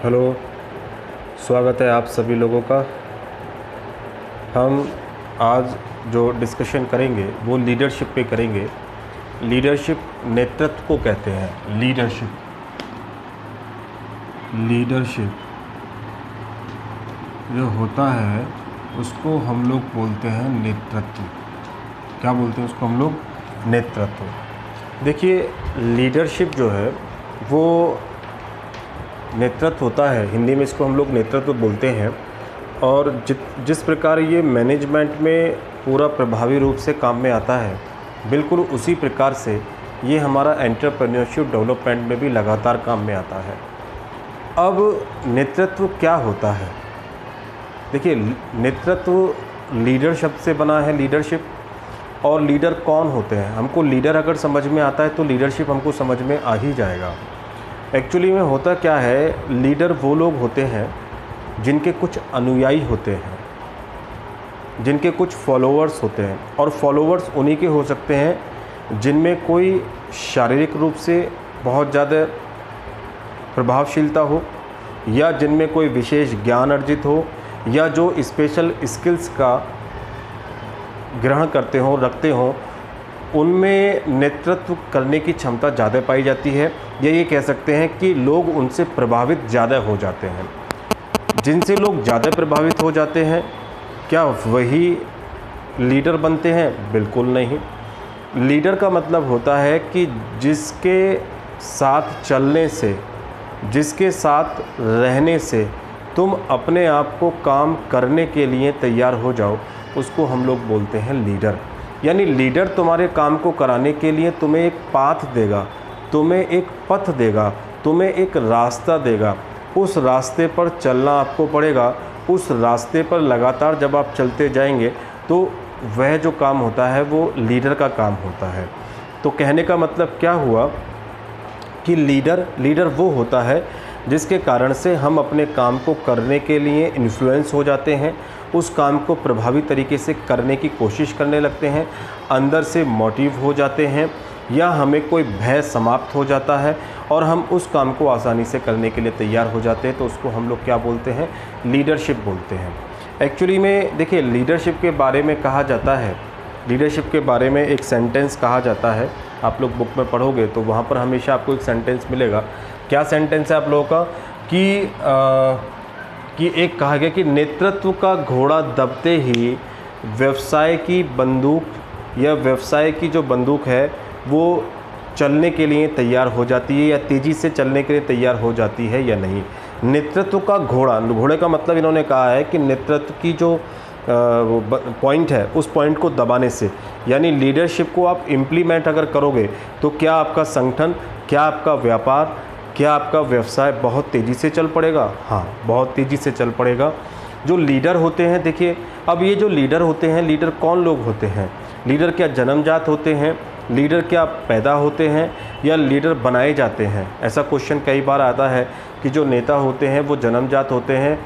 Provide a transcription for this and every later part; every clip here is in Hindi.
हेलो, स्वागत है आप सभी लोगों का। हम आज जो डिस्कशन करेंगे वो लीडरशिप पे करेंगे। लीडरशिप नेतृत्व को कहते हैं। लीडरशिप जो होता है उसको हम लोग बोलते हैं नेतृत्व। क्या बोलते हैं उसको हम लोग? नेतृत्व। देखिए, लीडरशिप जो है वो नेतृत्व होता है, हिंदी में इसको हम लोग नेतृत्व बोलते हैं। और जिस प्रकार ये मैनेजमेंट में पूरा प्रभावी रूप से काम में आता है, बिल्कुल उसी प्रकार से ये हमारा एंटरप्रेन्योरशिप डेवलपमेंट में भी लगातार काम में आता है। अब नेतृत्व क्या होता है? देखिए, नेतृत्व लीडर शब्द से बना है, लीडरशिप। और लीडर कौन होते हैं? हमको लीडर अगर समझ में आता है तो लीडरशिप हमको समझ में आ ही जाएगा। एक्चुअली में होता क्या है, लीडर वो लोग होते हैं जिनके कुछ अनुयायी होते हैं, जिनके कुछ फॉलोअर्स होते हैं। और फॉलोअर्स उन्हीं के हो सकते हैं जिनमें कोई शारीरिक रूप से बहुत ज़्यादा प्रभावशीलता हो, या जिनमें कोई विशेष ज्ञान अर्जित हो, या जो स्पेशल स्किल्स का ग्रहण करते हों, रखते हों। उनमें नेतृत्व करने की क्षमता ज़्यादा पाई जाती है, या ये कह सकते हैं कि लोग उनसे प्रभावित ज़्यादा हो जाते हैं। जिनसे लोग ज़्यादा प्रभावित हो जाते हैं, क्या वही लीडर बनते हैं? बिल्कुल नहीं। लीडर का मतलब होता है कि जिसके साथ चलने से, जिसके साथ रहने से तुम अपने आप को काम करने के लिए तैयार हो जाओ, उसको हम लोग बोलते हैं लीडर। यानी लीडर तुम्हारे काम को कराने के लिए तुम्हें एक पाथ देगा, तुम्हें एक पथ देगा, तुम्हें एक रास्ता देगा। उस रास्ते पर चलना आपको पड़ेगा। उस रास्ते पर लगातार जब आप चलते जाएंगे तो वह जो काम होता है वो लीडर का काम होता है। तो कहने का मतलब क्या हुआ कि लीडर वो होता है जिसके कारण से हम अपने काम को करने के लिए इन्फ्लुएंस हो जाते हैं, उस काम को प्रभावी तरीके से करने की कोशिश करने लगते हैं, अंदर से मोटिव हो जाते हैं, या हमें कोई भय समाप्त हो जाता है और हम उस काम को आसानी से करने के लिए तैयार हो जाते हैं। तो उसको हम लोग क्या बोलते हैं? लीडरशिप बोलते हैं। एक्चुअली में देखिए, लीडरशिप के बारे में कहा जाता है, लीडरशिप के बारे में एक सेंटेंस कहा जाता है। आप लोग बुक में पढ़ोगे तो वहाँ पर हमेशा आपको एक सेंटेंस मिलेगा। क्या सेंटेंस है आप लोगों का? कि एक कहा गया कि नेतृत्व का घोड़ा दबते ही व्यवसाय की बंदूक, या व्यवसाय की जो बंदूक है वो चलने के लिए तैयार हो जाती है, या तेज़ी से चलने के लिए तैयार हो जाती है या नहीं। नेतृत्व का घोड़े का मतलब इन्होंने कहा है कि नेतृत्व की जो पॉइंट है, उस पॉइंट को दबाने से, यानी लीडरशिप को आप इम्प्लीमेंट अगर करोगे तो क्या आपका संगठन, क्या आपका व्यापार, क्या आपका व्यवसाय बहुत तेज़ी से चल पड़ेगा? हाँ, बहुत तेज़ी से चल पड़ेगा। जो लीडर होते हैं, देखिए, अब ये जो लीडर होते हैं, लीडर कौन लोग होते हैं? लीडर क्या जन्मजात होते हैं? लीडर क्या पैदा होते हैं, या लीडर बनाए जाते हैं? ऐसा क्वेश्चन कई बार आता है कि जो नेता होते हैं वो जन्मजात होते हैं,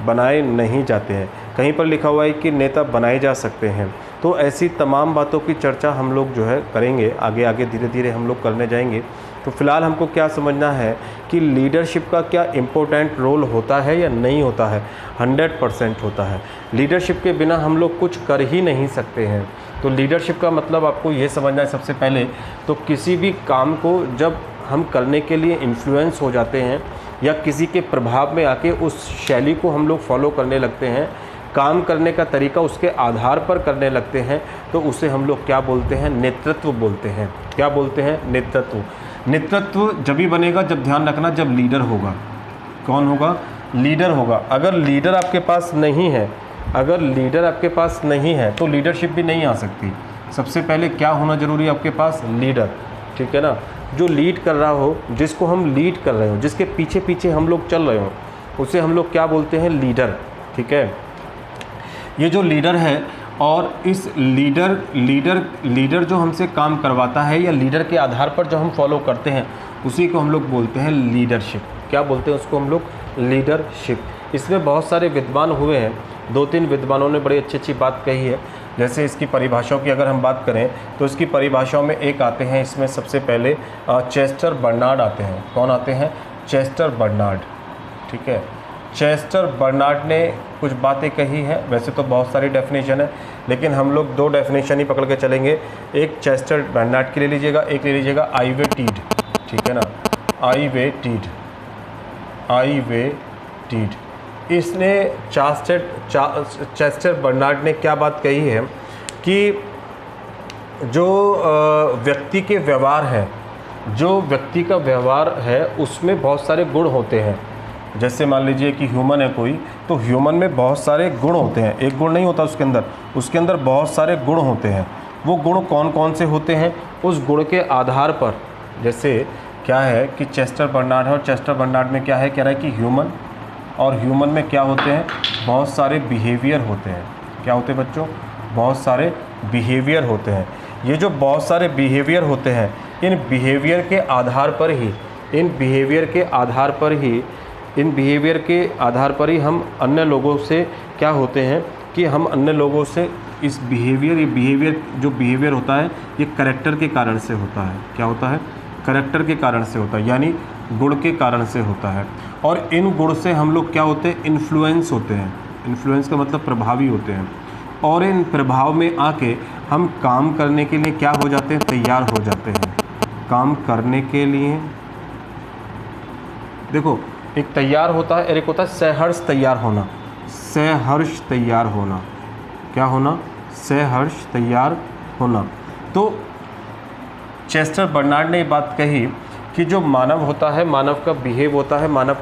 बनाए नहीं जाते हैं। कहीं पर लिखा हुआ है कि नेता बनाए जा सकते हैं। तो ऐसी तमाम बातों की चर्चा हम लोग जो है करेंगे, आगे आगे धीरे धीरे हम लोग करने जाएंगे। तो फ़िलहाल हमको क्या समझना है कि लीडरशिप का क्या इम्पोर्टेंट रोल होता है या नहीं होता है? 100% होता है। लीडरशिप के बिना हम लोग कुछ कर ही नहीं सकते हैं। तो लीडरशिप का मतलब आपको ये समझना है सबसे पहले, तो किसी भी काम को जब हम करने के लिए इन्फ्लुएंस हो जाते हैं, या किसी के प्रभाव में आके उस शैली को हम लोग फॉलो करने लगते हैं, काम करने का तरीका उसके आधार पर करने लगते हैं, तो उसे हम लोग क्या बोलते हैं? नेतृत्व बोलते हैं। क्या बोलते हैं? नेतृत्व। नेतृत्व जब ही बनेगा जब, ध्यान रखना, जब लीडर होगा। कौन होगा? लीडर होगा। अगर लीडर आपके पास नहीं है, अगर लीडर आपके पास नहीं है तो लीडरशिप भी नहीं आ सकती। सबसे पहले क्या होना ज़रूरी है आपके पास? लीडर। ठीक है ना? जो लीड कर रहा हो, जिसको हम लीड कर रहे हो, जिसके पीछे पीछे हम लोग चल रहे हो, उसे हम लोग क्या बोलते हैं? लीडर। ठीक है? ये जो लीडर है, और इस लीडर जो हमसे काम करवाता है, या लीडर के आधार पर जो हम फॉलो करते हैं, उसी को हम लोग बोलते हैं लीडरशिप। क्या बोलते हैं उसको हम लोग? लीडरशिप। इसमें बहुत सारे विद्वान हुए हैं, 2-3 विद्वानों ने बड़ी अच्छी अच्छी बात कही है। जैसे इसकी परिभाषाओं की अगर हम बात करें तो इसकी परिभाषाओं में एक आते हैं, इसमें सबसे पहले चेस्टर बर्नार्ड आते हैं। कौन आते हैं? Chester Barnard. ठीक है। चेस्टर बर्नार्ड ने कुछ बातें कही हैं, वैसे तो बहुत सारी डेफिनेशन है, लेकिन हम लोग 2 डेफिनेशन ही पकड़ के चलेंगे। एक चेस्टर बर्नार्ड की ले लीजिएगा, एक ले लीजिएगा आईवे टीड, ठीक है ना, आईवे टीड। इसने चेस्टर बर्नार्ड ने क्या बात कही है कि जो व्यक्ति के व्यवहार है, जो व्यक्ति का व्यवहार है उसमें बहुत सारे गुण होते हैं। जैसे मान लीजिए कि ह्यूमन है कोई, तो ह्यूमन में बहुत सारे गुण होते हैं, एक गुण नहीं होता उसके अंदर बहुत सारे गुण होते हैं। वो गुण कौन कौन से होते हैं, उस गुण के आधार पर, जैसे क्या है कि चेस्टर बर्नार्ड है, और चेस्टर बर्नार्ड में क्या है, कह रहा है कि ह्यूमन, और ह्यूमन में क्या होते हैं, बहुत सारे बिहेवियर होते हैं। क्या होते हैं बच्चों, बहुत सारे बिहेवियर होते हैं। ये जो बहुत सारे बिहेवियर होते हैं, इन बिहेवियर के आधार पर ही हम अन्य लोगों से क्या होते हैं कि हम अन्य लोगों से इस बिहेवियर होता है, ये करैक्टर के कारण से होता है। क्या होता है, करैक्टर के कारण से होता है, यानी गुण के कारण से होता है। और इन गुण से हम लोग क्या होते हैं, इन्फ्लुएंस होते हैं। इन्फ्लुएंस का मतलब प्रभावी होते हैं, और इन प्रभाव में आके हम काम करने के लिए क्या हो जाते हैं, तैयार हो जाते हैं। काम करने के लिए देखो, एक तैयार होता है और एक होता है सहर्ष तैयार होना। सहर्ष तैयार होना, क्या होना, सहर्ष तैयार होना। तो चेस्टर बर्नार्ड ने ये बात कही कि जो मानव होता है, मानव का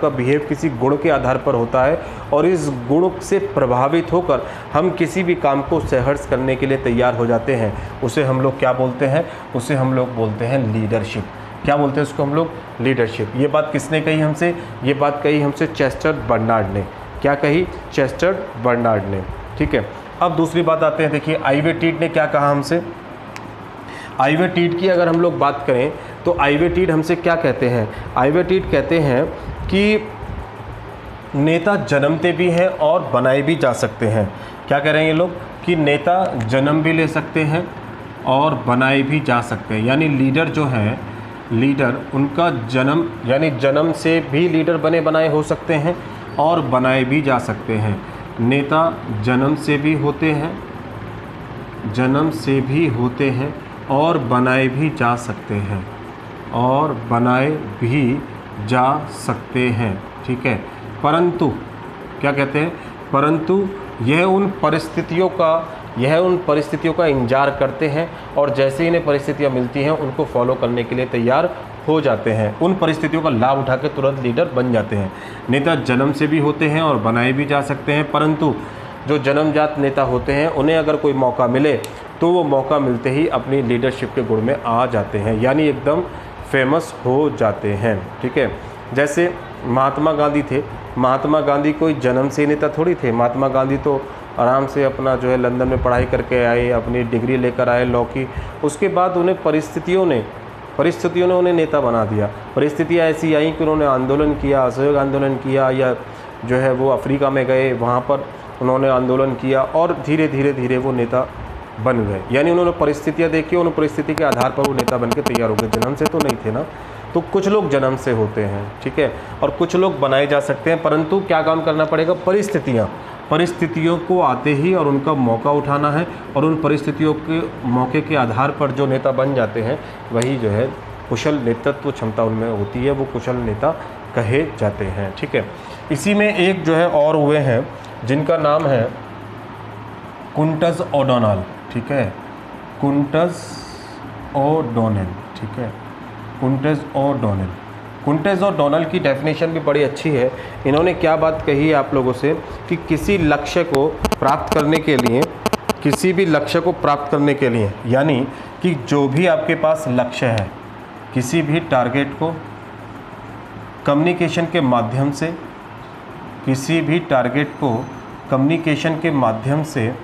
बिहेव किसी गुण के आधार पर होता है, और इस गुण से प्रभावित होकर हम किसी भी काम को सहर्ष करने के लिए तैयार हो जाते हैं। उसे हम लोग क्या बोलते हैं, उसे हम लोग बोलते हैं लीडरशिप। क्या बोलते हैं उसको हम लोग, लीडरशिप। ये बात किसने कही हमसे, ये बात कही हमसे चेस्टर बर्नार्ड ने। क्या कही, चेस्टर बर्नार्ड ने, ठीक है। अब दूसरी बात आते हैं, देखिए आईवे टीड ने क्या कहा हमसे। आईवे टीड की अगर हम लोग बात करें तो आईवे टीड हमसे क्या कहते हैं, आईवे टीड कहते हैं कि नेता जन्मते भी हैं और बनाए भी जा सकते हैं। क्या कह रहे हैं ये लोग कि नेता जन्म भी ले सकते हैं और बनाए भी जा सकते हैं, यानी लीडर जो हैं, लीडर उनका जन्म, यानी जन्म से भी लीडर बने बनाए हो सकते हैं और बनाए भी जा सकते हैं। नेता जन्म से भी होते हैं, और बनाए भी जा सकते हैं, ठीक है। परंतु क्या कहते हैं, परंतु यह उन परिस्थितियों का इंतजार करते हैं, और जैसे ही इन्हें परिस्थितियाँ मिलती हैं उनको फॉलो करने के लिए तैयार हो जाते हैं। उन परिस्थितियों का लाभ उठा के तुरंत लीडर बन जाते हैं। नेता जन्म से भी होते हैं और बनाए भी जा सकते हैं, परंतु जो जन्मजात नेता होते हैं उन्हें अगर कोई मौका मिले तो वो मौका मिलते ही अपनी लीडरशिप के गुण में आ जाते हैं, यानी एकदम फेमस हो जाते हैं, ठीक है। जैसे महात्मा गांधी थे, महात्मा गांधी कोई जन्म से नेता थोड़ी थे। महात्मा गांधी तो आराम से अपना जो है लंदन में पढ़ाई करके आए, अपनी डिग्री लेकर आए लॉ की। उसके बाद उन्हें परिस्थितियों ने उन्हें नेता बना दिया। परिस्थितियाँ ऐसी आई कि उन्होंने आंदोलन किया, असहयोग आंदोलन किया, या जो है वो अफ्रीका में गए, वहाँ पर उन्होंने आंदोलन किया, और धीरे धीरे वो नेता बन गए। यानी उन्होंने परिस्थितियाँ देखी, उन परिस्थिति के आधार पर वो नेता बन के तैयार हो गए। जन्म से तो नहीं थे ना, तो कुछ लोग जन्म से होते हैं, ठीक है, और कुछ लोग बनाए जा सकते हैं, परंतु क्या काम करना पड़ेगा, परिस्थितियों को आते ही और उनका मौका उठाना है, और उन परिस्थितियों के मौके के आधार पर जो नेता बन जाते हैं वही जो है कुशल नेतृत्व क्षमता उनमें होती है, वो कुशल नेता कहे जाते हैं, ठीक है। इसी में एक जो है और हुए हैं जिनका नाम है कुंटस ओडोनल, ठीक है, कुंटस ओडोनल, ठीक है, कुंटस ओडोनल की डेफिनेशन भी बड़ी अच्छी है। इन्होंने क्या बात कही है आप लोगों से कि किसी भी लक्ष्य को प्राप्त करने के लिए, यानी कि जो भी आपके पास लक्ष्य है, किसी भी टारगेट को कम्युनिकेशन के माध्यम से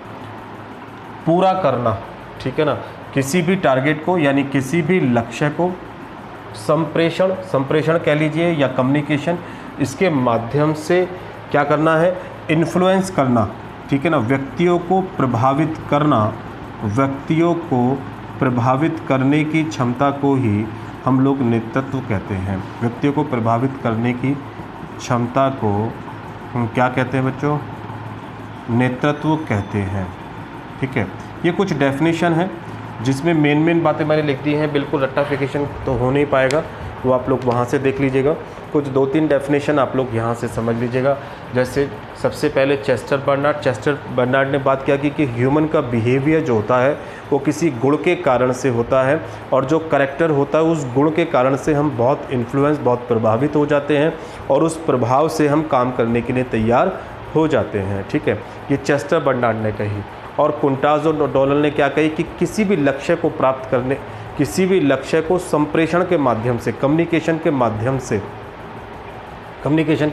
पूरा करना, ठीक है ना। किसी भी टारगेट को, यानी किसी भी लक्ष्य को संप्रेषण कह लीजिए या कम्युनिकेशन, इसके माध्यम से क्या करना है, इन्फ्लुएंस करना, ठीक है ना। व्यक्तियों को प्रभावित करने की क्षमता को ही हम लोग नेतृत्व कहते हैं। व्यक्तियों को प्रभावित करने की क्षमता को हम क्या कहते हैं बच्चों? नेतृत्व कहते हैं। ठीक है, ये कुछ डेफिनेशन है जिसमें मेन बातें मैंने लिख दी हैं। बिल्कुल रट्टाफिकेशन तो हो नहीं पाएगा, वो आप लोग वहाँ से देख लीजिएगा। कुछ 2-3 डेफिनेशन आप लोग यहाँ से समझ लीजिएगा। जैसे सबसे पहले चेस्टर बर्नार्ड ने बात क्या की कि ह्यूमन का बिहेवियर जो होता है वो किसी गुण के कारण से होता है, और जो करैक्टर होता है उस गुण के कारण से हम बहुत इन्फ्लुएंस, बहुत प्रभावित हो जाते हैं, और उस प्रभाव से हम काम करने के लिए तैयार हो जाते हैं। ठीक है, ये चेस्टर बर्नार्ड ने कही। और कुंटाज और डॉलन ने क्या कही कि किसी भी लक्ष्य को प्राप्त करने, किसी भी लक्ष्य को संप्रेषण के माध्यम से, कम्युनिकेशन के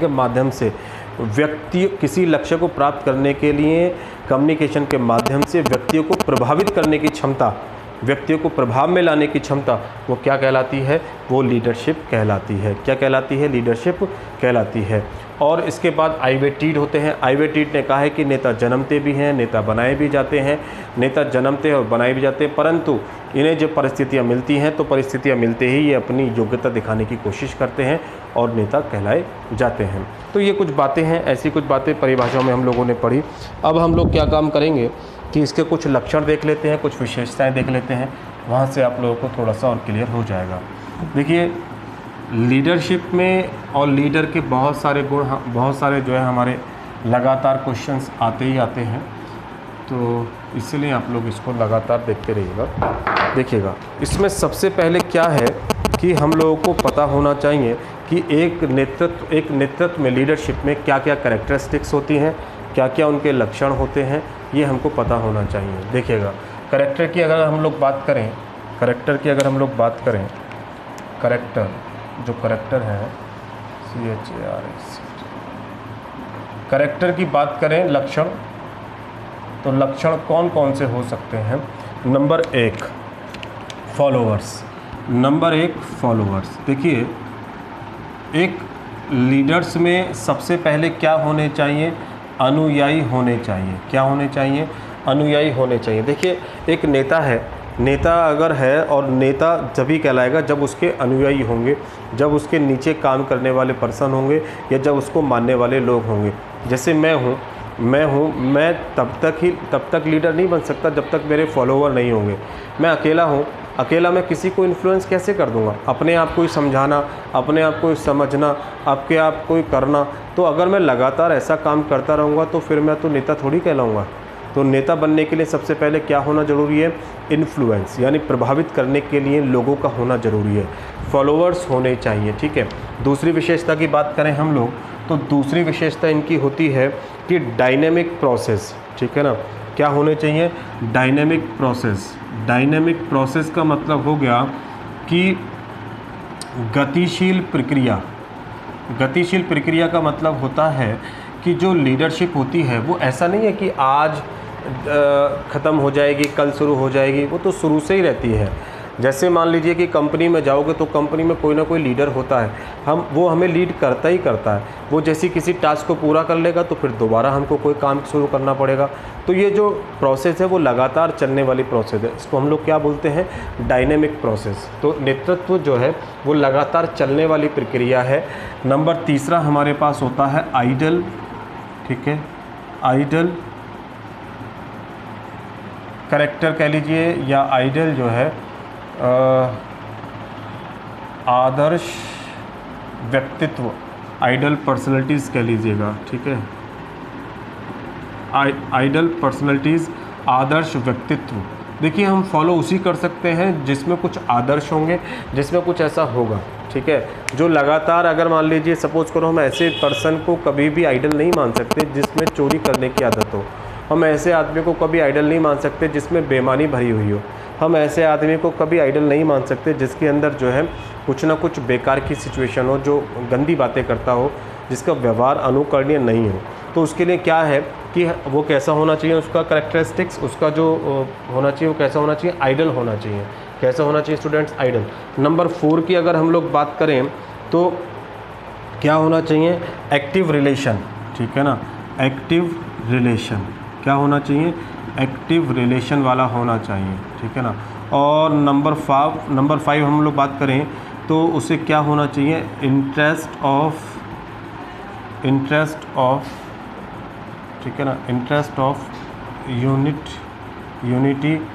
माध्यम से व्यक्ति, किसी लक्ष्य को प्राप्त करने के लिए कम्युनिकेशन के माध्यम से व्यक्तियों को प्रभावित करने की क्षमता, व्यक्तियों को प्रभाव में लाने की क्षमता, वो क्या कहलाती है? वो लीडरशिप कहलाती है। क्या कहलाती है? लीडरशिप कहलाती है। और इसके बाद आइवेटीड होते हैं। आइवेटीड ने कहा है कि नेता जन्मते भी हैं, नेता बनाए भी जाते हैं। नेता जन्मते हैं और बनाए भी जाते हैं, परंतु इन्हें जब परिस्थितियां मिलती हैं तो परिस्थितियां मिलते ही ये अपनी योग्यता दिखाने की कोशिश करते हैं और नेता कहलाए जाते हैं। तो ये कुछ बातें हैं, ऐसी कुछ बातें परिभाषाओं में हम लोगों ने पढ़ी। अब हम लोग क्या काम करेंगे कि इसके कुछ लक्षण देख लेते हैं, कुछ विशेषताएं देख लेते हैं, वहाँ से आप लोगों को थोड़ा सा और क्लियर हो जाएगा। देखिए, लीडरशिप में और लीडर के बहुत सारे गुण, बहुत सारे जो है हमारे लगातार क्वेश्चंस आते ही आते हैं, तो इसलिए आप लोग इसको लगातार देखते रहिएगा, देखिएगा। इसमें सबसे पहले क्या है कि हम लोगों को पता होना चाहिए कि एक नेतृत्व में, लीडरशिप में क्या क्या कैरेक्टरिस्टिक्स होती हैं, क्या क्या उनके लक्षण होते हैं, ये हमको पता होना चाहिए। देखिएगा, कैरेक्टर की अगर हम लोग बात करें, कैरेक्टर जो कैरेक्टर है कैरेक्टर की बात करें, लक्षण, तो लक्षण कौन कौन से हो सकते हैं? Number 1 followers. देखिए, एक लीडर्स में सबसे पहले क्या होने चाहिए? अनुयायी होने चाहिए। क्या होने चाहिए? अनुयायी होने चाहिए। देखिए, एक नेता है, नेता अगर है, और नेता जभी कहलाएगा जब उसके अनुयायी होंगे, जब उसके नीचे काम करने वाले पर्सन होंगे, या जब उसको मानने वाले लोग होंगे। जैसे मैं तब तक लीडर नहीं बन सकता जब तक मेरे फॉलोवर नहीं होंगे। मैं अकेला हूँ, अकेला मैं किसी को इन्फ्लुएंस कैसे कर दूँगा? अपने आप को ही समझाना, अपने आप को ही समझना, आपके आप को ही करना। तो अगर मैं लगातार ऐसा काम करता रहूँगा तो फिर मैं तो नेता थोड़ी कहलाऊँगा। तो नेता बनने के लिए सबसे पहले क्या होना ज़रूरी है? इन्फ्लुएंस, यानी प्रभावित करने के लिए लोगों का होना ज़रूरी है। फॉलोअर्स होने चाहिए। ठीक है। दूसरी विशेषता की बात करें हम लोग, तो दूसरी विशेषता इनकी होती है कि डायनेमिक प्रोसेस। ठीक है ना? क्या होने चाहिए? Dynamic process. डायनेमिक प्रोसेस का मतलब हो गया कि गतिशील प्रक्रिया। गतिशील प्रक्रिया का मतलब होता है कि जो लीडरशिप होती है वो ऐसा नहीं है कि आज ख़त्म हो जाएगी, कल शुरू हो जाएगी, वो तो शुरू से ही रहती है। जैसे मान लीजिए कि कंपनी में जाओगे तो कंपनी में कोई ना कोई लीडर होता है, वो हमें लीड करता ही करता है। वो जैसी किसी टास्क को पूरा कर लेगा तो फिर दोबारा हमको कोई काम शुरू करना पड़ेगा। तो ये जो प्रोसेस है वो लगातार चलने वाली प्रोसेस है, इसको हम लोग क्या बोलते हैं? Dynamic process. तो नेतृत्व जो है वो लगातार चलने वाली प्रक्रिया है। नंबर तीसरा हमारे पास होता है आइडल। ठीक है, आइडल कैरेक्टर कह लीजिए, या आइडल जो है आदर्श व्यक्तित्व, आइडल पर्सनैलिटीज़ कह लीजिएगा। ठीक है, आइडल पर्सनैलिटीज़, आदर्श व्यक्तित्व। देखिए, हम फॉलो उसी कर सकते हैं जिसमें कुछ आदर्श होंगे, जिसमें कुछ ऐसा होगा। ठीक है, जो लगातार, अगर मान लीजिए सपोज करो, हम ऐसे पर्सन को कभी भी आइडल नहीं मान सकते जिसमें चोरी करने की आदत हो। हम ऐसे आदमी को कभी आइडल नहीं मान सकते जिसमें बेईमानी भरी हुई हो। हम ऐसे आदमी को कभी आइडल नहीं मान सकते जिसके अंदर जो है कुछ ना कुछ बेकार की सिचुएशन हो, जो गंदी बातें करता हो, जिसका व्यवहार अनुकरणीय नहीं हो। तो उसके लिए क्या है कि वो कैसा होना चाहिए, उसका कैरेक्टरिस्टिक्स, उसका जो होना चाहिए वो कैसा होना चाहिए? आइडल होना चाहिए। कैसा होना चाहिए स्टूडेंट्स? आइडल। नंबर 4 की अगर हम लोग बात करें तो क्या होना चाहिए? Active relation. ठीक है ना? Active relation. क्या होना चाहिए? एक्टिव रिलेशन वाला होना चाहिए। ठीक है ना? और नंबर 5 हम लोग बात करें तो उसे क्या होना चाहिए? इंटरेस्ट ऑफ इंटरेस्ट ऑफ, ठीक है ना, इंटरेस्ट ऑफ यूनिटी,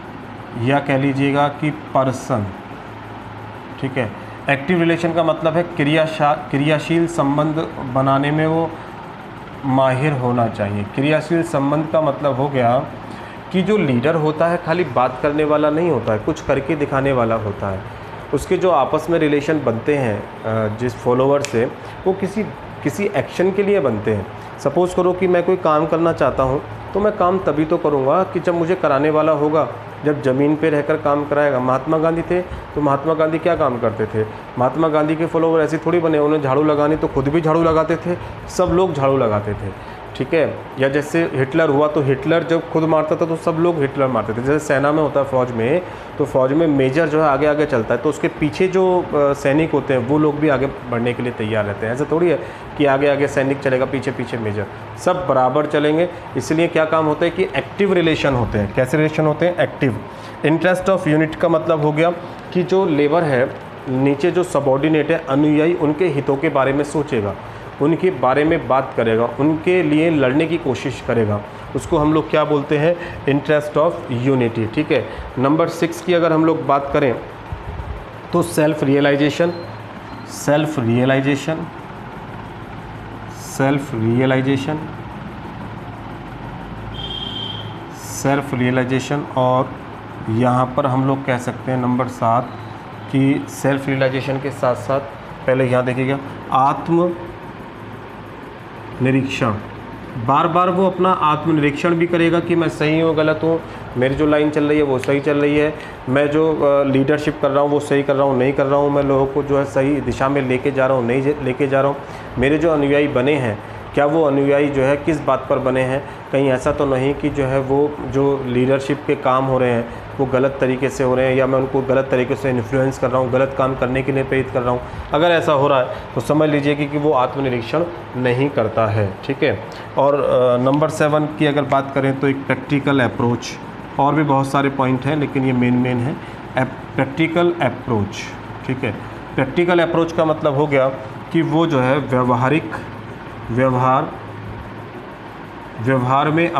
या कह लीजिएगा कि पर्सन, ठीक है। एक्टिव रिलेशन का मतलब है क्रियाशील संबंध बनाने में वो माहिर होना चाहिए। क्रियाशील संबंध का मतलब हो गया कि जो लीडर होता है खाली बात करने वाला नहीं होता है, कुछ करके दिखाने वाला होता है। उसके जो आपस में रिलेशन बनते हैं जिस फॉलोवर से, वो किसी एक्शन के लिए बनते हैं। सपोज़ करो कि मैं कोई काम करना चाहता हूँ, तो मैं काम तभी तो करूँगा कि जब मुझे कराने वाला होगा, जब ज़मीन पे रहकर काम कराएगा। महात्मा गांधी थे, तो महात्मा गांधी क्या काम करते थे? महात्मा गांधी के फॉलोवर ऐसे थोड़ी बने, उन्हें झाड़ू लगानी तो खुद भी झाड़ू लगाते थे, सब लोग झाड़ू लगाते थे, ठीक है। या जैसे हिटलर हुआ, तो हिटलर जब खुद मारता था तो सब लोग हिटलर मारते थे। जैसे सेना में होता है, फ़ौज में, तो फ़ौज में मेजर जो है आगे आगे चलता है, तो उसके पीछे जो सैनिक होते हैं वो लोग भी आगे बढ़ने के लिए तैयार रहते हैं। ऐसा थोड़ी है कि आगे आगे सैनिक चलेगा, पीछे पीछे मेजर, सब बराबर चलेंगे। इसलिए क्या काम होता है कि एक्टिव रिलेशन होते हैं। कैसे रिलेशन होते हैं? एक्टिव। इंटरेस्ट ऑफ यूनिट का मतलब हो गया कि जो लेबर है, नीचे जो सबॉर्डिनेट है, अनुयायी, उनके हितों के बारे में सोचेगा, उनके बारे में बात करेगा, उनके लिए लड़ने की कोशिश करेगा, उसको हम लोग क्या बोलते हैं? इंटरेस्ट ऑफ यूनिटी, ठीक है। नंबर 6 की अगर हम लोग बात करें तो सेल्फ रियलाइजेशन और यहाँ पर हम लोग कह सकते हैं नंबर 7 कि सेल्फ रियलाइजेशन के साथ साथ पहले यहाँ देखिएगा आत्म निरीक्षण। बार बार वो अपना आत्मनिरीक्षण भी करेगा कि मैं सही हूँ गलत हूँ, मेरी जो लाइन चल रही है वो सही चल रही है, मैं जो लीडरशिप कर रहा हूँ वो सही कर रहा हूँ नहीं कर रहा हूँ, मैं लोगों को जो है सही दिशा में लेके जा रहा हूँ नहीं लेके जा रहा हूँ, मेरे जो अनुयायी बने हैं क्या वो अनुयायी जो है किस बात पर बने हैं, कहीं ऐसा तो नहीं कि जो है वो जो लीडरशिप के काम हो रहे हैं वो गलत तरीके से हो रहे हैं, या मैं उनको गलत तरीके से इन्फ्लुएंस कर रहा हूँ, गलत काम करने के लिए प्रेरित कर रहा हूँ। अगर ऐसा हो रहा है तो समझ लीजिए कि वो आत्मनिरीक्षण नहीं करता है, ठीक है। और नंबर 7 की अगर बात करें तो एक प्रैक्टिकल अप्रोच, और भी बहुत सारे पॉइंट हैं लेकिन ये मेन है, प्रैक्टिकल अप्रोच, ठीक है। प्रैक्टिकल अप्रोच का मतलब हो गया कि वो जो है व्यवहार में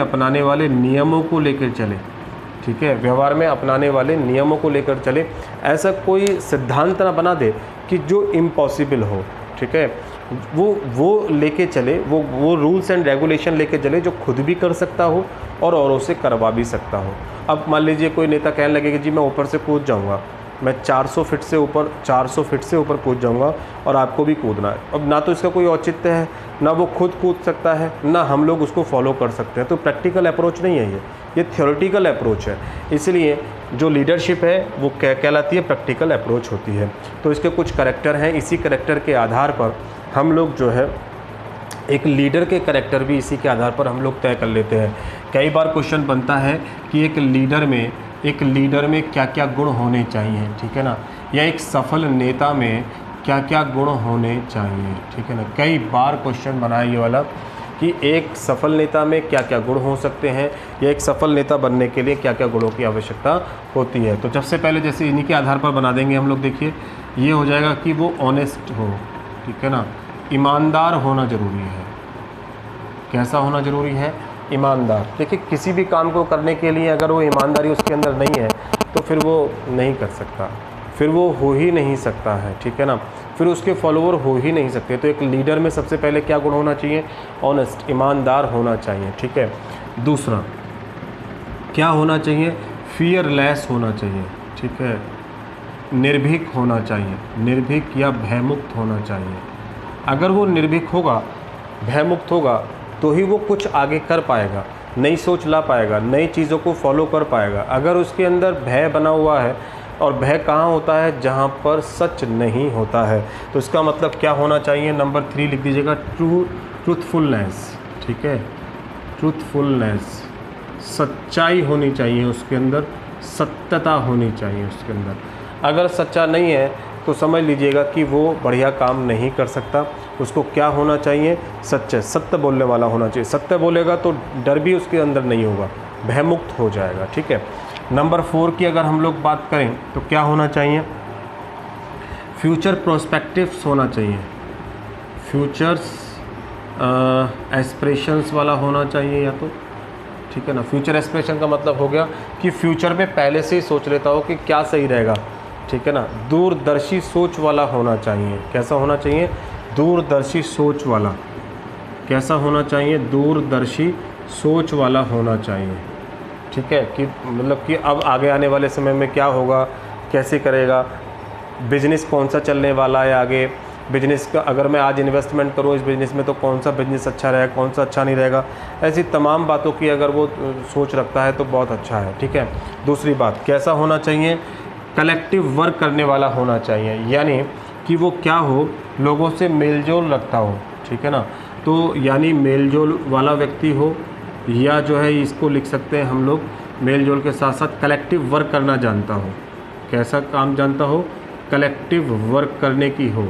अपनाने वाले नियमों को लेकर चले, ठीक है। व्यवहार में अपनाने वाले नियमों को लेकर चले, ऐसा कोई सिद्धांत ना बना दे कि जो इम्पॉसिबल हो, ठीक है। वो लेके चले, वो रूल्स एंड रेगुलेशन लेके चले जो खुद भी कर सकता हो और औरों से करवा भी सकता हो। अब मान लीजिए कोई नेता कहने लगे कि जी मैं ऊपर से कूद जाऊंगा, मैं 400 फीट से ऊपर कूद जाऊंगा और आपको भी कूदना है। अब ना तो इसका कोई औचित्य है, ना वो खुद कूद सकता है, ना हम लोग उसको फॉलो कर सकते हैं। तो प्रैक्टिकल अप्रोच नहीं है ये थ्योरेटिकल अप्रोच है। इसलिए जो लीडरशिप है वो कहलाती है प्रैक्टिकल अप्रोच होती है। तो इसके कुछ करैक्टर हैं, इसी करैक्टर के आधार पर हम लोग जो है एक लीडर के करैक्टर भी इसी के आधार पर हम लोग तय कर लेते हैं। कई बार क्वेश्चन बनता है कि एक लीडर में क्या क्या गुण होने चाहिए, ठीक है ना, या एक सफल नेता में क्या क्या गुण होने चाहिए, ठीक है ना। कई बार क्वेश्चन बना है ये वाला कि एक सफल नेता में क्या क्या गुण हो सकते हैं, या एक सफल नेता बनने के लिए क्या क्या गुणों की आवश्यकता होती है। तो सबसे पहले जैसे इन्हीं के आधार पर बना देंगे हम लोग, देखिए ये हो जाएगा कि वो ऑनेस्ट हो, ठीक है ना, ईमानदार होना ज़रूरी है। कैसा होना ज़रूरी है? ईमानदार। देखिए किसी भी काम को करने के लिए अगर वो ईमानदारी उसके अंदर नहीं है तो फिर वो नहीं कर सकता, फिर वो हो ही नहीं सकता है, ठीक है ना, फिर उसके फॉलोवर हो ही नहीं सकते। तो एक लीडर में सबसे पहले क्या गुण होना चाहिए? ऑनेस्ट, ईमानदार होना चाहिए, ठीक है। दूसरा क्या होना चाहिए? फियरलेस होना चाहिए, ठीक है, निर्भीक होना चाहिए, निर्भीक या भयमुक्त होना चाहिए। अगर वो निर्भीक होगा, भयमुक्त होगा तो ही वो कुछ आगे कर पाएगा, नई सोच ला पाएगा, नई चीज़ों को फॉलो कर पाएगा। अगर उसके अंदर भय बना हुआ है, और भय कहाँ होता है? जहाँ पर सच नहीं होता है। तो इसका मतलब क्या होना चाहिए? नंबर 3 लिख दीजिएगा, ट्रूथफुलनेस, ठीक है, ट्रूथफुलनेस, सच्चाई होनी चाहिए उसके अंदर, सत्यता होनी चाहिए उसके अंदर। अगर सच्चा नहीं है तो समझ लीजिएगा कि वो बढ़िया काम नहीं कर सकता। उसको क्या होना चाहिए? सत्य बोलने वाला होना चाहिए। सत्य बोलेगा तो डर भी उसके अंदर नहीं होगा, भयमुक्त हो जाएगा, ठीक है। नंबर 4 की अगर हम लोग बात करें तो क्या होना चाहिए? फ्यूचर प्रोस्पेक्टिव्स होना चाहिए, फ्यूचर्स एस्पिरेशंस वाला होना चाहिए, या तो ठीक है ना। फ्यूचर एस्पिरेशन का मतलब हो गया कि फ्यूचर में पहले से ही सोच लेता हो कि क्या सही रहेगा, ठीक है ना। दूरदर्शी सोच वाला होना चाहिए। कैसा होना चाहिए? दूरदर्शी सोच वाला। कैसा होना चाहिए? दूरदर्शी सोच वाला होना चाहिए, ठीक है। कि मतलब कि अब आगे आने वाले समय में क्या होगा, कैसे करेगा, बिजनेस कौन सा चलने वाला है आगे, बिजनेस का अगर मैं आज इन्वेस्टमेंट करूँ इस बिज़नेस में तो कौन सा बिज़नेस अच्छा रहेगा, कौन सा अच्छा नहीं रहेगा, ऐसी तमाम बातों की अगर वो सोच रखता है तो बहुत अच्छा है, ठीक है। दूसरी बात, कैसा होना चाहिए? कलेक्टिव वर्क करने वाला होना चाहिए, यानी कि वो क्या हो, लोगों से मेलजोल रखता हो, ठीक है ना। तो यानी मेलजोल वाला व्यक्ति हो, या जो है इसको लिख सकते हैं हम लोग, मेलजोल के साथ साथ कलेक्टिव वर्क करना जानता हो। कैसा काम जानता हो? कलेक्टिव वर्क करने की हो,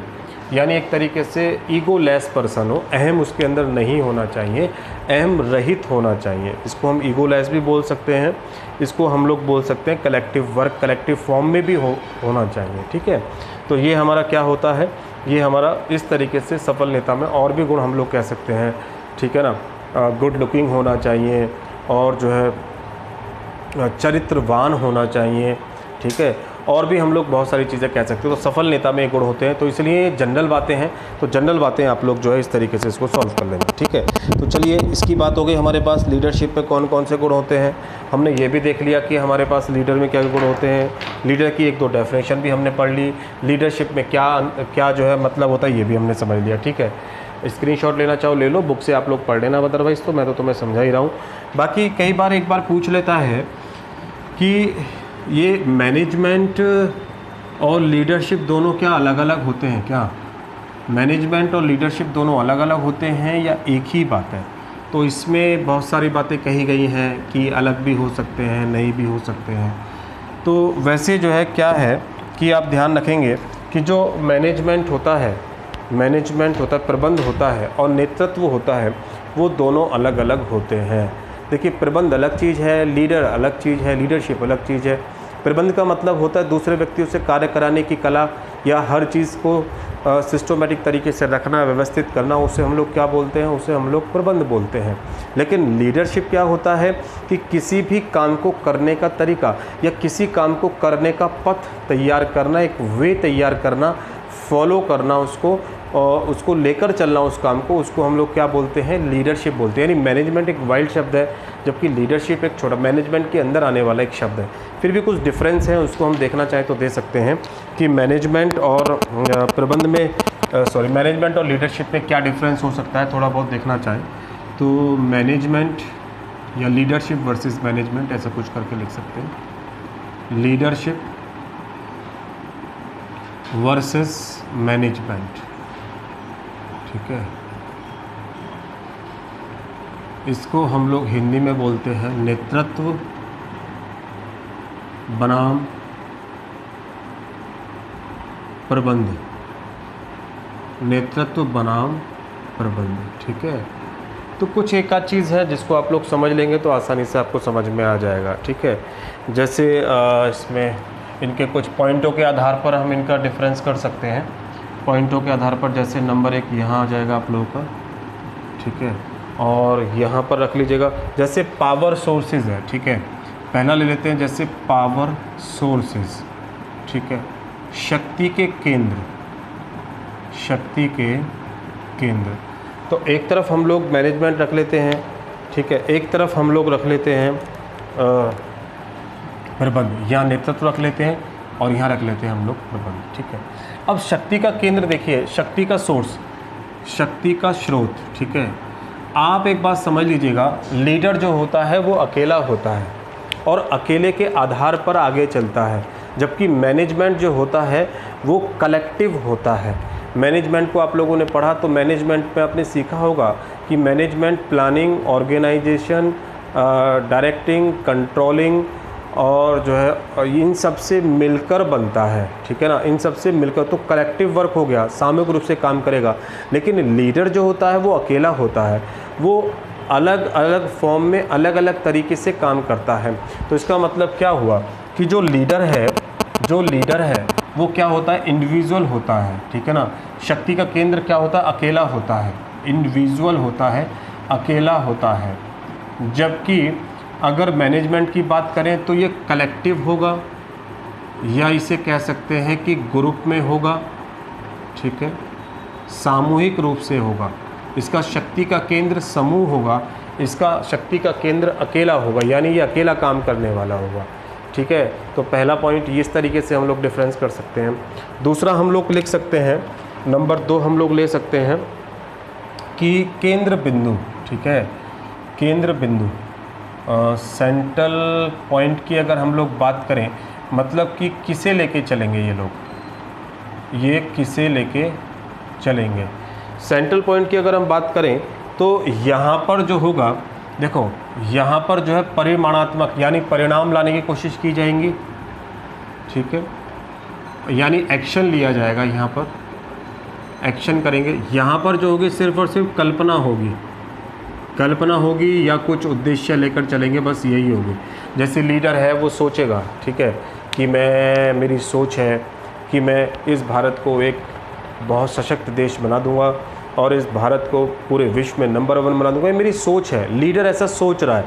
यानी एक तरीके से ईगो लेस पर्सन हो, अहम उसके अंदर नहीं होना चाहिए, अहम रहित होना चाहिए। इसको हम ईगो लेस भी बोल सकते हैं, इसको हम लोग बोल सकते हैं कलेक्टिव वर्क, कलेक्टिव फॉर्म में भी होना चाहिए, ठीक है। तो ये हमारा क्या होता है, ये हमारा इस तरीके से सफल नेता में और भी गुण हम लोग कह सकते हैं, ठीक है ना। गुड लुकिंग होना चाहिए, और जो है चरित्रवान होना चाहिए, ठीक है। और भी हम लोग बहुत सारी चीज़ें कह सकते हैं। तो सफल नेता में गुण होते हैं, तो इसलिए जनरल बातें हैं, तो जनरल बातें आप लोग जो है इस तरीके से इसको सॉल्व कर लेंगे, ठीक है। तो चलिए, इसकी बात हो गई हमारे पास लीडरशिप पे कौन कौन से गुण होते हैं। हमने ये भी देख लिया कि हमारे पास लीडर में क्या गुण होते हैं, लीडर की एक दो डेफिनेशन भी हमने पढ़ ली, लीडरशिप में क्या क्या जो है मतलब होता है ये भी हमने समझ लिया, ठीक है। स्क्रीनशॉट लेना चाहो ले लो, बुक से आप लोग पढ़ लेना, अदरवाइज़ तो मैं तो तुम्हें समझा ही रहा हूँ। बाकी कई बार एक बार पूछ लेता है कि ये मैनेजमेंट और लीडरशिप दोनों क्या अलग अलग होते हैं क्या? मैनेजमेंट और लीडरशिप दोनों अलग अलग होते हैं या एक ही बात है? तो इसमें बहुत सारी बातें कही गई हैं कि अलग भी हो सकते हैं, नहीं भी हो सकते हैं। तो वैसे जो है क्या है कि आप ध्यान रखेंगे कि जो मैनेजमेंट होता है, प्रबंध होता है, और नेतृत्व होता है, वो दोनों अलग अलग होते हैं। देखिए, प्रबंध अलग चीज़ है, लीडर अलग चीज़ है, लीडरशिप अलग चीज़ है। प्रबंध का मतलब होता है दूसरे व्यक्तियों से कार्य कराने की कला, या हर चीज़ को सिस्टमेटिक तरीके से रखना, व्यवस्थित करना, उसे हम लोग क्या बोलते हैं? उसे हम लोग प्रबंध बोलते हैं। लेकिन लीडरशिप क्या होता है कि किसी भी काम को करने का तरीका या किसी काम को करने का पथ तैयार करना, एक वे तैयार करना, फॉलो करना उसको, और उसको लेकर चलना उस काम को, उसको हम लोग क्या बोलते हैं? लीडरशिप बोलते हैं। यानी मैनेजमेंट एक वाइड शब्द है, जबकि लीडरशिप एक छोटा मैनेजमेंट के अंदर आने वाला एक शब्द है। फिर भी कुछ डिफरेंस है, उसको हम देखना चाहें तो दे सकते हैं कि मैनेजमेंट और प्रबंध में मैनेजमेंट और लीडरशिप में क्या डिफरेंस हो सकता है, थोड़ा बहुत देखना चाहें तो मैनेजमेंट या लीडरशिप वर्सेस मैनेजमेंट, ऐसा कुछ करके लिख सकते हैं, लीडरशिप वर्सेस मैनेजमेंट, ठीक है। इसको हम लोग हिंदी में बोलते हैं नेतृत्व बनाम प्रबंध, नेतृत्व बनाम प्रबंध, ठीक है। तो कुछ एक आध चीज़ है जिसको आप लोग समझ लेंगे तो आसानी से आपको समझ में आ जाएगा, ठीक है। जैसे इसमें इनके कुछ पॉइंटों के आधार पर हम इनका डिफरेंस कर सकते हैं। पॉइंटों के आधार पर जैसे नंबर 1 यहाँ आ जाएगा आप लोगों का, ठीक है, और यहाँ पर रख लीजिएगा जैसे पावर सोर्सेज है, ठीक है। पहला ले लेते हैं जैसे पावर सोर्सेज, ठीक है, शक्ति के केंद्र, शक्ति के केंद्र। तो एक तरफ हम लोग मैनेजमेंट रख लेते हैं, ठीक है, एक तरफ हम लोग रख लेते हैं प्रबंध, यहाँ नेतृत्व रख लेते हैं और यहाँ रख लेते हैं हम लोग प्रबंध, ठीक है। अब शक्ति का केंद्र देखिए, शक्ति का सोर्स, शक्ति का स्रोत, ठीक है। आप एक बात समझ लीजिएगा, लीडर जो होता है वो अकेला होता है और अकेले के आधार पर आगे चलता है, जबकि मैनेजमेंट जो होता है वो कलेक्टिव होता है। मैनेजमेंट को आप लोगों ने पढ़ा तो मैनेजमेंट में आपने सीखा होगा कि management planning, organisation, directing, controlling और जो है इन सब से मिलकर बनता है, ठीक है ना। इन सब से मिलकर तो कलेक्टिव वर्क हो गया, सामूहिक रूप से काम करेगा। लेकिन लीडर जो होता है वो अकेला होता है, वो अलग अलग फॉर्म में अलग अलग तरीके से काम करता है। तो इसका मतलब क्या हुआ कि जो लीडर है वो क्या होता है, इंडिविजुअल होता है, ठीक है ना। शक्ति का केंद्र क्या होता है, अकेला होता है, इंडिविजुअल होता है, अकेला होता है। जबकि अगर मैनेजमेंट की बात करें तो ये कलेक्टिव होगा, या इसे कह सकते हैं कि ग्रुप में होगा, ठीक है, सामूहिक रूप से होगा। इसका शक्ति का केंद्र समूह होगा, इसका शक्ति का केंद्र अकेला होगा, यानी ये अकेला काम करने वाला होगा, ठीक है। तो पहला पॉइंट ये इस तरीके से हम लोग डिफरेंस कर सकते हैं। दूसरा हम लोग लिख सकते हैं, नंबर 2 हम लोग ले सकते हैं कि केंद्र बिंदु, ठीक है, केंद्र बिंदु, सेंट्रल पॉइंट की अगर हम लोग बात करें, मतलब कि किसे लेके चलेंगे ये लोग, ये किसे लेके चलेंगे। सेंट्रल पॉइंट की अगर हम बात करें तो यहाँ पर जो होगा, देखो यहाँ पर जो है परिमाणात्मक यानी परिणाम लाने की कोशिश की जाएंगी, ठीक है, यानी एक्शन लिया जाएगा, यहाँ पर एक्शन करेंगे। यहाँ पर जो होगी सिर्फ और सिर्फ कल्पना होगी, कल्पना होगी या कुछ उद्देश्य लेकर चलेंगे, बस यही होगी। जैसे लीडर है वो सोचेगा, ठीक है, कि मेरी सोच है कि मैं इस भारत को एक बहुत सशक्त देश बना दूंगा और इस भारत को पूरे विश्व में नंबर 1 बना दूंगा, ये मेरी सोच है। लीडर ऐसा सोच रहा है,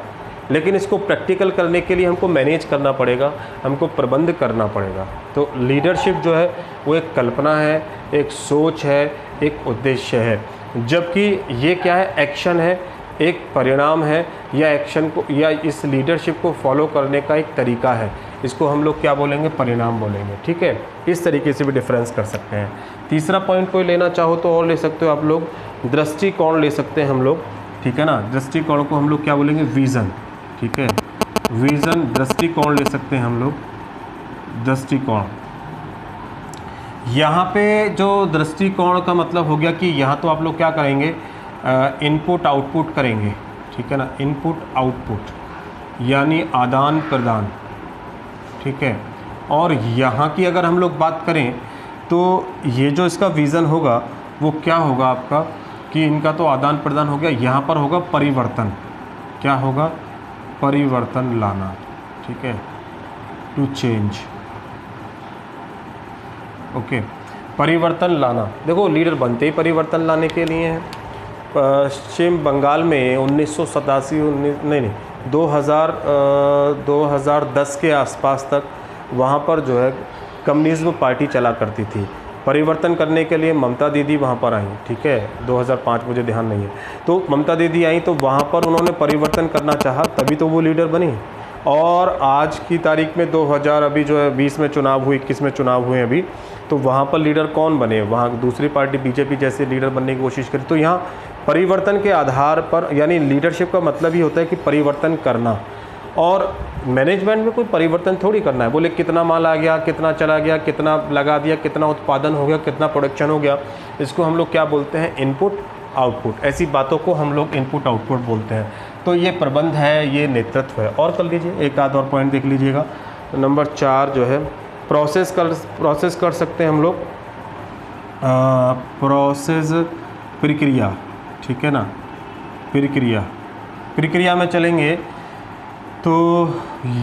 लेकिन इसको प्रैक्टिकल करने के लिए हमको मैनेज करना पड़ेगा, हमको प्रबंध करना पड़ेगा। तो लीडरशिप जो है वो एक कल्पना है, एक सोच है, एक उद्देश्य है। जबकि ये क्या है, एक्शन है, एक परिणाम है, या एक्शन को या इस लीडरशिप को फॉलो करने का एक तरीका है। इसको हम लोग क्या बोलेंगे, परिणाम बोलेंगे, ठीक है। इस तरीके से भी डिफरेंस कर सकते हैं। तीसरा पॉइंट कोई लेना चाहो तो और ले सकते हो आप लोग, दृष्टिकोण ले सकते हैं हम लोग, ठीक है ना। दृष्टिकोण को हम लोग क्या बोलेंगे, विज़न, ठीक है, विज़न, दृष्टिकोण ले सकते हैं हम लोग, दृष्टिकोण। यहाँ पे जो दृष्टिकोण का मतलब हो गया कि यहाँ तो आप लोग क्या करेंगे, इनपुट आउटपुट करेंगे, ठीक है ना, इनपुट आउटपुट यानी आदान प्रदान, ठीक है। और यहाँ की अगर हम लोग बात करें तो ये जो इसका विज़न होगा वो क्या होगा आपका, कि इनका तो आदान प्रदान हो गया, यहाँ पर होगा परिवर्तन, क्या होगा, परिवर्तन लाना, ठीक है, टू चेंज, ओके, परिवर्तन लाना। देखो लीडर बनते ही परिवर्तन लाने के लिए हैं। पश्चिम बंगाल में 2010 के आसपास तक वहाँ पर जो है कम्युनिज्म पार्टी चला करती थी। परिवर्तन करने के लिए ममता दीदी वहाँ पर आई, ठीक है, 2005, मुझे ध्यान नहीं है। तो ममता दीदी आई तो वहाँ पर उन्होंने परिवर्तन करना चाहा, तभी तो वो लीडर बनी। और आज की तारीख में 2000 अभी जो है 20 में चुनाव हुए, 21 में चुनाव हुए अभी, तो वहाँ पर लीडर कौन बने, वहाँ दूसरी पार्टी बीजेपी जैसे लीडर बनने की कोशिश करी। तो यहाँ परिवर्तन के आधार पर, यानी लीडरशिप का मतलब ही होता है कि परिवर्तन करना। और मैनेजमेंट में कोई परिवर्तन थोड़ी करना है, बोले कितना माल आ गया, कितना चला गया, कितना लगा दिया, कितना उत्पादन हो गया, कितना प्रोडक्शन हो गया, इसको हम लोग क्या बोलते हैं, इनपुट आउटपुट। ऐसी बातों को हम लोग इनपुट आउटपुट बोलते हैं। तो ये प्रबंध है, ये नेतृत्व है। और कर लीजिए, एक आध और पॉइंट देख लीजिएगा। नंबर 4 जो है प्रोसेस कर सकते हैं हम लोग, प्रोसेस, प्रक्रिया, ठीक है ना, प्रक्रिया में चलेंगे तो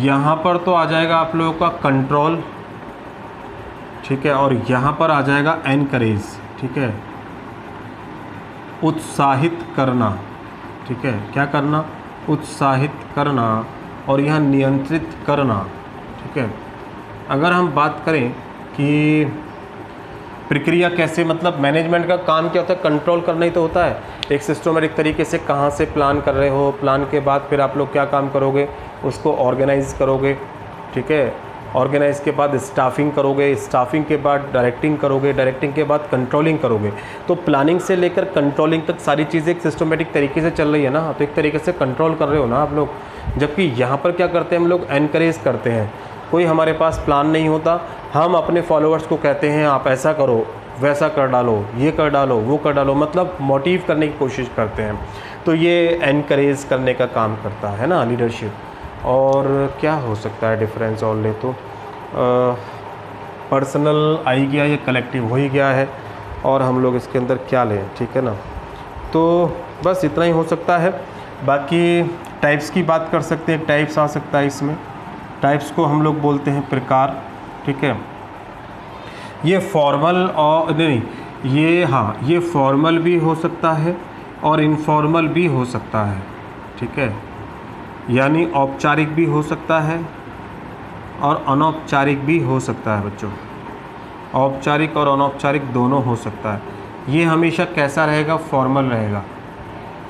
यहाँ पर तो आ जाएगा आप लोगों का कंट्रोल, ठीक है, और यहाँ पर आ जाएगा एनकरेज, ठीक है, उत्साहित करना, ठीक है, क्या करना, उत्साहित करना, और यहाँ नियंत्रित करना, ठीक है। अगर हम बात करें कि प्रक्रिया कैसे, मतलब मैनेजमेंट का काम क्या होता है, कंट्रोल करना ही तो होता है। एक सिस्टमेटिक तरीके से कहाँ से प्लान कर रहे हो, प्लान के बाद फिर आप लोग क्या काम करोगे, उसको ऑर्गेनाइज करोगे, ठीक है, ऑर्गेनाइज के बाद स्टाफिंग करोगे, स्टाफिंग के बाद डायरेक्टिंग करोगे, डायरेक्टिंग के बाद कंट्रोलिंग करोगे। तो प्लानिंग से लेकर कंट्रोलिंग तक सारी चीज़ें एक सिस्टमेटिक तरीके से चल रही है ना, तो एक तरीके से कंट्रोल कर रहे हो ना आप लोग। जबकि यहाँ पर क्या करते हैं हम लोग, एनकरेज करते हैं। कोई हमारे पास प्लान नहीं होता, हम अपने फॉलोअर्स को कहते हैं आप ऐसा करो, वैसा कर डालो, ये कर डालो, वो कर डालो, मतलब मोटिव करने की कोशिश करते हैं। तो ये एनकरेज करने का काम करता है ना लीडरशिप। और क्या हो सकता है डिफरेंस, और ले तो पर्सनल आ ही गया, ये कलेक्टिव हो ही गया है, और हम लोग इसके अंदर क्या लें, ठीक है ना। तो बस इतना ही हो सकता है। बाकी टाइप्स की बात कर सकते हैं, टाइप्स आ सकता है इसमें। टाइप्स को हम लोग बोलते हैं प्रकार, ठीक है। ये फॉर्मल और नहीं, ये हाँ, ये फॉर्मल भी हो सकता है और इनफॉर्मल भी हो सकता है, ठीक है। यानी औपचारिक भी हो सकता है और अनौपचारिक भी हो सकता है बच्चों। औपचारिक और अनौपचारिक दोनों हो सकता है। ये हमेशा कैसा रहेगा? फॉर्मल रहेगा,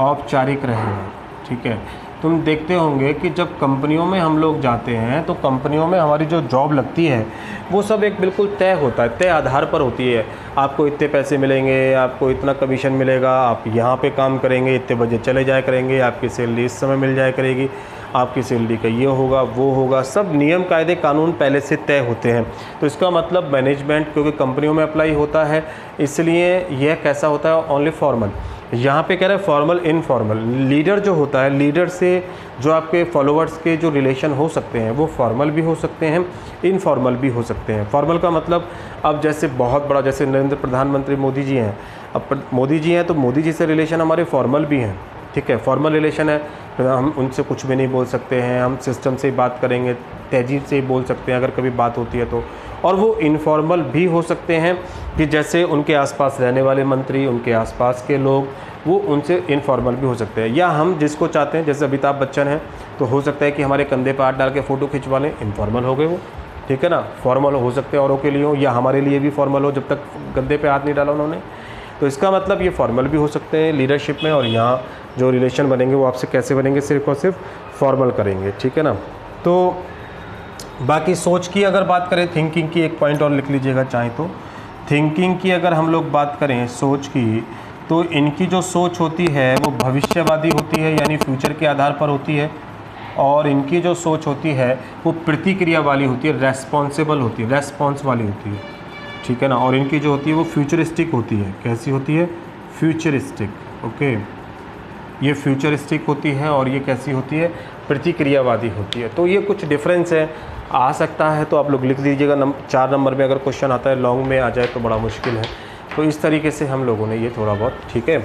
औपचारिक रहेगा, ठीक है। तुम देखते होंगे कि जब कंपनियों में हम लोग जाते हैं तो कंपनियों में हमारी जो जॉब लगती है वो सब एक बिल्कुल तय होता है, तय आधार पर होती है। आपको इतने पैसे मिलेंगे, आपको इतना कमीशन मिलेगा, आप यहाँ पे काम करेंगे, इतने बजे चले जाया करेंगे, आपकी सैलरी इस समय मिल जाया करेगी, आपकी सैलरी का ये होगा वो होगा, सब नियम कायदे कानून पहले से तय होते हैं। तो इसका मतलब मैनेजमेंट क्योंकि कंपनियों में अप्लाई होता है, इसलिए यह कैसा होता है? Only formal. यहाँ पे कह रहे हैं फॉर्मल इनफॉर्मल। लीडर जो होता है, लीडर से जो आपके फॉलोअर्स के जो रिलेशन हो सकते हैं वो फॉर्मल भी हो सकते हैं, इनफॉर्मल भी हो सकते हैं। फॉर्मल का मतलब अब जैसे बहुत बड़ा, जैसे नरेंद्र प्रधानमंत्री मोदी जी हैं, अब मोदी जी हैं तो मोदी जी से रिलेशन हमारे फॉर्मल भी हैं, ठीक है, फॉर्मल रिलेशन है। तो हम उनसे कुछ भी नहीं बोल सकते हैं, हम सिस्टम से ही बात करेंगे, तहजीब से ही बोल सकते हैं अगर कभी बात होती है तो। और वो इनफॉर्मल भी हो सकते हैं कि जैसे उनके आसपास रहने वाले मंत्री, उनके आसपास के लोग, वो उनसे इनफॉर्मल भी हो सकते हैं। या हम जिसको चाहते हैं, जैसे अमिताभ बच्चन हैं तो हो सकता है कि हमारे कंधे पर हाथ डाल के फ़ोटो खिंचवा लें, इनफॉर्मल हो गए वो, ठीक है ना। फॉर्मल हो सकते हैं औरों के लिए हो या हमारे लिए भी फॉर्मल हो जब तक कंधे पे हाथ नहीं डाला उन्होंने। तो इसका मतलब ये फॉर्मल भी हो सकते हैं लीडरशिप में, और यहाँ जो रिलेशन बनेंगे वो आपसे कैसे बनेंगे? सिर्फ और सिर्फ फॉर्मल करेंगे, ठीक है ना। तो बाकी सोच की अगर बात करें, थिंकिंग की एक पॉइंट और लिख लीजिएगा चाहे तो। थिंकिंग की अगर हम लोग बात करें, सोच की, तो इनकी जो सोच होती है वो भविष्यवादी होती है, यानी फ्यूचर के आधार पर होती है। और इनकी जो सोच होती है वो प्रतिक्रिया वाली होती है, रेस्पॉन्सिबल होती है, रेस्पॉन्स वाली होती है, ठीक है ना। और इनकी जो होती है वो फ्यूचरिस्टिक होती है। कैसी होती है? Futuristic, okay. ये फ्यूचरिस्टिक होती है और ये कैसी होती है? प्रतिक्रियावादी होती है। तो ये कुछ डिफरेंस है, आ सकता है तो आप लोग लिख दीजिएगा। 4 नंबर में अगर क्वेश्चन आता है, लॉन्ग में आ जाए तो बड़ा मुश्किल है। तो इस तरीके से हम लोगों ने ये थोड़ा बहुत, ठीक है।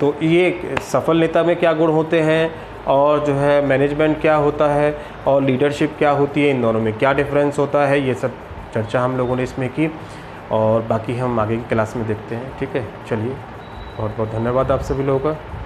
तो ये सफल नेता में क्या गुण होते हैं और जो है मैनेजमेंट क्या होता है और लीडरशिप क्या होती है, इन दोनों में क्या डिफरेंस होता है, ये सब चर्चा हम लोगों ने इसमें की। और बाकी हम आगे की क्लास में देखते हैं, ठीक है। चलिए, बहुत बहुत धन्यवाद आप सभी लोगों का।